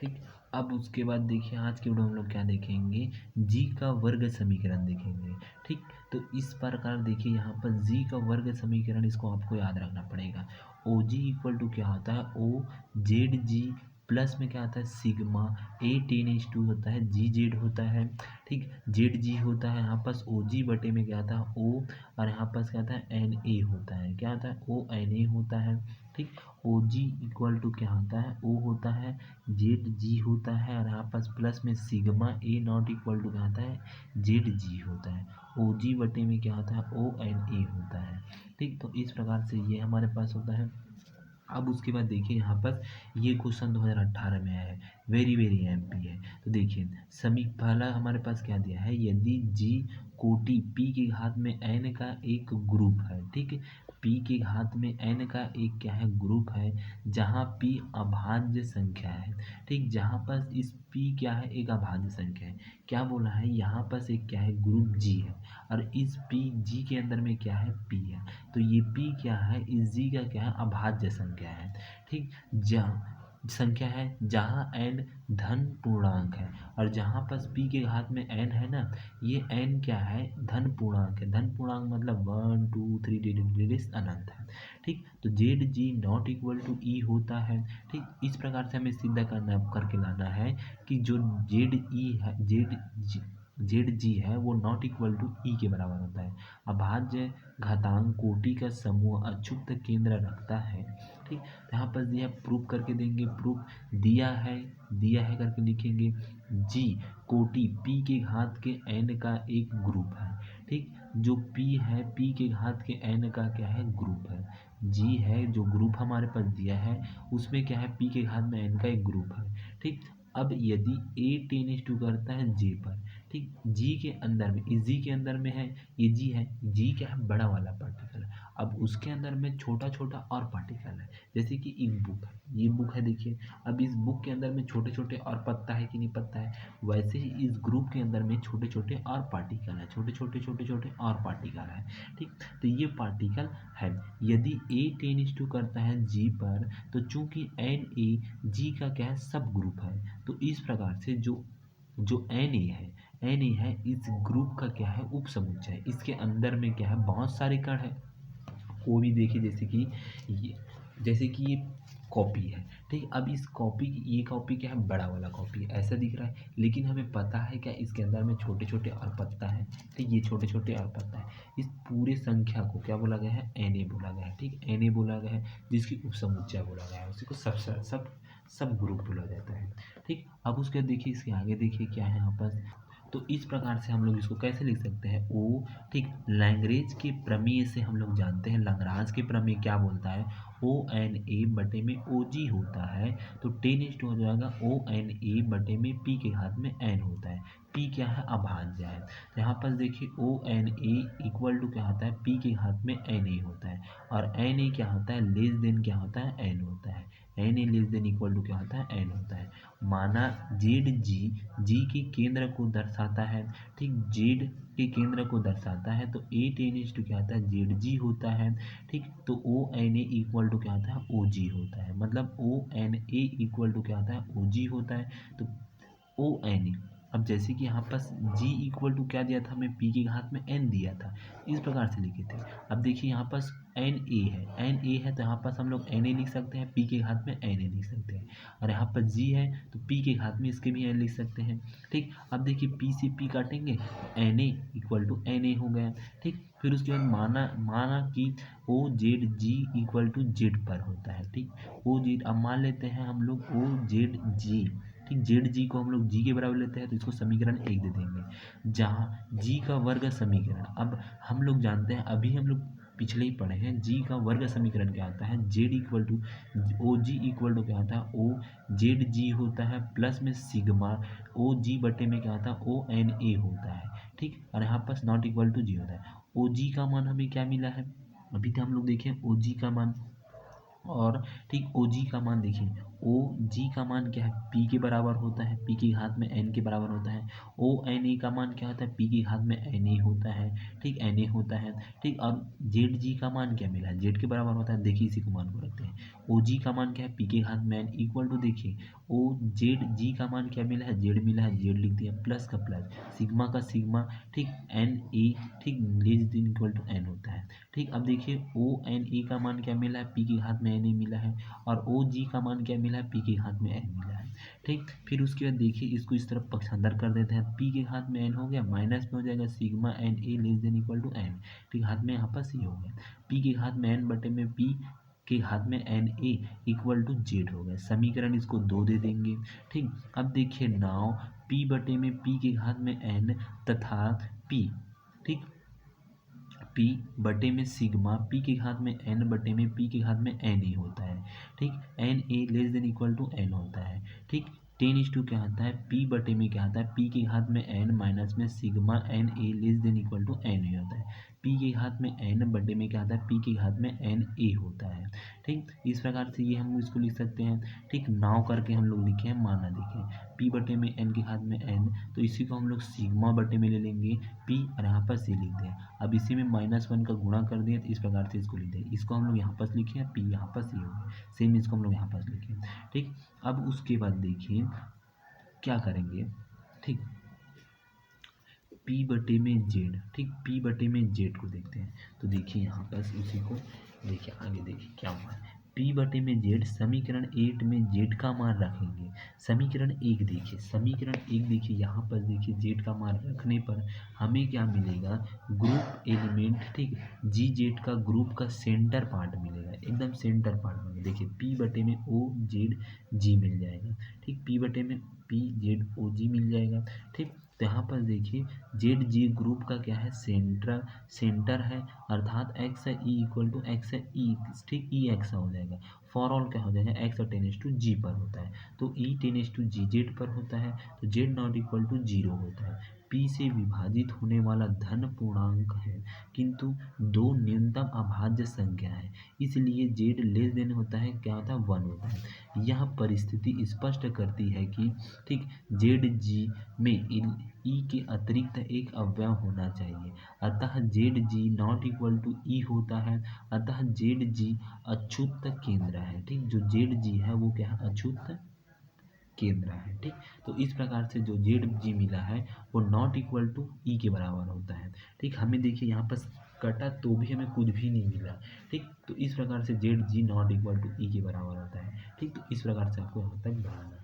ठीक। अब उसके बाद देखिए आज के वीडियो में हम लोग क्या देखेंगे, जी का वर्ग समीकरण देखेंगे। ठीक। तो इस प्रकार देखिए यहाँ पर जी का वर्ग समीकरण, इसको आपको याद रखना पड़ेगा। ओ जी इक्वल टू क्या होता है, ओ जेड जी प्लस में क्या आता है सिग्मा ए टेन एच टू होता है, जी जेड होता है। ठीक। जेड जी होता है यहाँ पास ओ जी बटे में क्या आता है ओ, और यहाँ पास क्या आता है एन ए होता है, क्या आता है ओ एन ए होता है। ठीक। ओ जी इक्वल टू क्या होता है, ओ होता है जेड जी होता है, और यहाँ पास प्लस में sigma a not equal to क्या आता है जेड जी होता है। ओ जी बटे में क्या होता है ओ एन ए होता है। ठीक। तो इस प्रकार से ये हमारे पास होता है। अब उसके बाद देखिए यहाँ पर ये क्वेश्चन 2018 में आया है, वेरी वेरी एमपी है। तो देखिए पहला हमारे पास क्या दिया है, यदि जी कोटि p के घात में n का एक ग्रुप है। ठीक है। p के घात में n का एक क्या है ग्रुप है, जहाँ p अभाज्य संख्या है। ठीक। जहाँ पर इस p क्या है एक अभाज्य संख्या है, क्या बोला है यहाँ पर एक क्या है ग्रुप g है, और इस p g के अंदर में क्या है p है। तो ये p क्या है इस g का क्या है अभाज्य संख्या है। ठीक। जहाँ संख्या है जहाँ n धन पूर्णांक है, और जहाँ पर p के घात में n है ना, ये n क्या है धन पूर्णांक है। धन पूर्णांक मतलब 1 2 3 अनंत है। ठीक। तो Z G not equal to E होता है। ठीक। इस प्रकार से हमें सीधा करके लाना है कि जो जेड ई है जेड जी है वो नॉट इक्वल टू ई के बराबर होता है। अभाज्य घातांक कोटि का समूह अच्युत केंद्र रखता है। ठीक। तो यहाँ पर दिया प्रूफ करके देंगे, प्रूफ दिया है करके लिखेंगे। जी कोटि p के घात के n का एक ग्रुप है। ठीक। जो p है p के घात के n का क्या है ग्रुप है। g है जो ग्रुप हमारे पास दिया है उसमें क्या है p के घात में n का एक ग्रुप है। ठीक। अब यदि a टेन टू करता है j पर, ठीक, g के अंदर में इस g के अंदर में है ये g है, g क्या है बड़ा वाला पार्टिकल है। अब उसके अंदर में छोटा छोटा और पार्टिकल है, जैसे कि एक बुक है, ये बुक है देखिए। अब इस बुक के अंदर में छोटे छोटे और पत्ता है कि नहीं पत्ता है, वैसे ही इस ग्रुप के अंदर में छोटे छोटे और पार्टिकल है, छोटे छोटे और पार्टिकल है। ठीक। तो ये पार्टिकल है। यदि ए टेन टू करता है जी पर, तो चूंकि एन ए जी का क्या है सब ग्रुप है, तो इस प्रकार से जो जो एन ए है इस ग्रुप का क्या है उप समुच्चय, इसके अंदर में क्या है बहुत सारे कण है। वो भी देखिए जैसे कि ये कॉपी है। ठीक। अब इस कॉपी ये कॉपी क्या है बड़ा वाला कॉपी है, ऐसा दिख रहा है, लेकिन हमें पता है क्या इसके अंदर में छोटे छोटे और पत्ता है। ठीक। ये छोटे छोटे और पत्ता है, इस पूरे संख्या को क्या बोला गया है एन ए बोला गया है। ठीक। एन ए बोला गया है जिसकी उपसमुच्चय बोला गया है, उसी को सब ग्रुप बोला जाता है। ठीक। अब उसके बाद देखिए इसके आगे देखिए क्या है यहाँ पर। तो इस प्रकार से हम लोग इसको कैसे लिख सकते हैं ओ। ठीक। लैग्रेंज के प्रमेय से हम लोग जानते हैं, लैग्रांज के प्रमेय क्या बोलता है ओ एन ए बटे में ओ जी होता है, तो टेन इज टू हो जाएगा ओ एन ए बटे में पी के घात में एन होता है। पी क्या है अभाज्य है। यहाँ पर देखिए O N A equal to क्या होता है पी के घात में एन ए होता है, और एन ए क्या होता है लेस देन क्या होता है एन होता है। N A less than equal to क्या होता है एन होता है। माना जेड जी जी के केंद्र को दर्शाता है। ठीक। जेड के केंद्र को दर्शाता है, तो ए टेन इज टू क्या होता है जेड जी होता है। ठीक। तो O N A equal to क्या होता है ओ जी होता है, मतलब O N A equal to क्या होता है ओ जी होता है। तो ओ एन ए, अब जैसे कि यहाँ पास g इक्वल टू क्या दिया था हमें p के घात में n दिया था, इस प्रकार से लिखे थे। अब देखिए यहाँ पास एन ए है तो यहाँ पास हम लोग एन ए लिख सकते हैं, p के घात में एन ए लिख सकते हैं, और यहाँ पर g है तो p के घात में इसके भी n लिख सकते हैं। ठीक। अब देखिए p से p काटेंगे N A equal to N A हो गया। ठीक। फिर उसके बाद माना कि O Z G equal to Z पर होता है। ठीक। ओ जेड, अब मान लेते हैं हम लोग ओ जेड जी। ठीक। जेड जी को हम लोग जी के बराबर लेते हैं, तो इसको समीकरण एक दे देंगे, जहाँ जी का वर्ग समीकरण। अब हम लोग जानते हैं, अभी हम लोग पिछले ही पढ़े हैं, जी का वर्ग समीकरण क्या आता है Z equal to O G equal to क्या आता है ओ जेड जी होता है, प्लस में सिग्मा ओ जी बटे में क्या आता है ओ एन ए होता है। ठीक। और यहाँ पर नॉट इक्वल टू जी होता है। ओ जी का मान हमें क्या मिला है, अभी तो हम लोग देखें ओ जी का मान, और ठीक ओ जी का मान देखिए ओ जी का मान क्या है, पी के बराबर होता है, पी की घात में एन के बराबर होता है। ओ एन ए का मान क्या होता है, पी की घात में एन ए होता है, ठीक, एन ए होता है, ठीक। और जेड जी का मान क्या मिला है, जेड के बराबर होता है। देखिए इसी को मान को रखते हैं, ओ जी का मान क्या है, पी के घात में एन इक्वल टू, देखिए ओ जेड जी का मान क्या मिला है, जेड मिला है, जेड लिख दिया, प्लस का प्लस, सिग्मा का सिग्मा, ठीक, एन ए, ठीक, less than equal to N होता है, ठीक। अब देखिए ओ एन ए का मान क्या मिला है, पी की घात में एन ए मिला है, और ओ जी का मान क्या मिला है, पी की घात में एन मिला है, ठीक। फिर उसके बाद देखिए इसको इस तरफ पक्षांतर कर देते हैं, पी के घात में एन हो गया, माइनस में हो जाएगा sigma N A less than equal to N, ठीक, घात में यहाँ पर सी हो गया, पी के घात में एन बटे में पी के हाथ में N A equal to Z हो गया। समीकरण इसको 2 दे देंगे, ठीक। अब देखिए नाउ पी बटे में पी के घात में एन तथा पी, ठीक, पी बटे में सिग्मा पी के घात में एन बटे में पी के घात में एन ए होता है, ठीक। N A less than equal to N होता है, ठीक। 10:2 क्या आता है, पी बटे में क्या आता है, पी के घात में एन माइनस में sigma N A less than equal to N A होता है, पी के घात में एन बटे में क्या आता है, पी के घात में एन ए होता है, ठीक। इस प्रकार से ये हम इसको लिख सकते हैं, ठीक। नाव करके हम लोग लिखे हैं, माना देखिए पी बटे में एन के घात में एन, तो इसी को हम लोग सिग्मा बटे में ले लेंगे पी, और यहाँ पर सी लिख दें। अब इसी में -1 का गुणा कर दिए, तो इस प्रकार से इसको लिख दें, इसको हम लोग यहाँ पर लिखे हैं, पी यहाँ पर सी हो गया, सेम इसको हम लोग यहाँ पर लिखे, ठीक। अब उसके बाद देखिए क्या करेंगे, ठीक, पी बटे में जेड, ठीक, पी बटे में जेड को देखते हैं। तो देखिए यहाँ पर उसी को देखिए, आगे देखिए क्या हुआ है, पी बटे में जेड, समीकरण 8 में जेड का मान रखेंगे। समीकरण 1 देखिए, समीकरण 1 देखिए यहाँ पर देखिए जेड का मान रखने पर हमें क्या मिलेगा, ग्रुप एलिमेंट, ठीक, जी जेड का ग्रुप का सेंटर पार्ट मिलेगा, एकदम सेंटर पार्ट मिलेगा। देखिए पी बटे में ओ जेड जी मिल जाएगा, ठीक, पी बटे में पी जेड ओ जी मिल जाएगा, ठीक। तो यहाँ पर देखिए जेड जी ग्रुप का क्या है, सेंटर है, अर्थात एक्स है ई इक्वल टू एक्स है ई, ठीक, ई एक्स हो जाएगा। फॉर ऑल क्या हो जाएगा, एक्स टेंस टू जी पर होता है, तो ई टेंस टू जी जेड पर होता है, तो जेड नॉट इक्वल टू 0 होता है। पी से विभाजित होने वाला धन पूर्णांक है, किंतु दो न्यूनतम अभाज्य संख्या है, इसलिए जेड लेस देन होता है, क्या होता है, 1 होता है। यह परिस्थिति स्पष्ट करती है कि, ठीक, जेड जी में ई के अतिरिक्त एक अवयव होना चाहिए, अतः Z G not equal to E होता है, अतः जेड जी अछूत केंद्र है, ठीक, जो जेड जी है वो क्या है, अछूत केंद्र है, ठीक। तो इस प्रकार से जो जेड जी मिला है वो नॉट इक्वल टू ई के बराबर होता है, ठीक। हमें देखिए यहाँ पर कटा तो भी हमें कुछ भी नहीं मिला, ठीक। तो इस प्रकार से Z G not equal to E के बराबर होता है, ठीक। तो इस प्रकार से आपको यहाँ तक बढ़ाना है।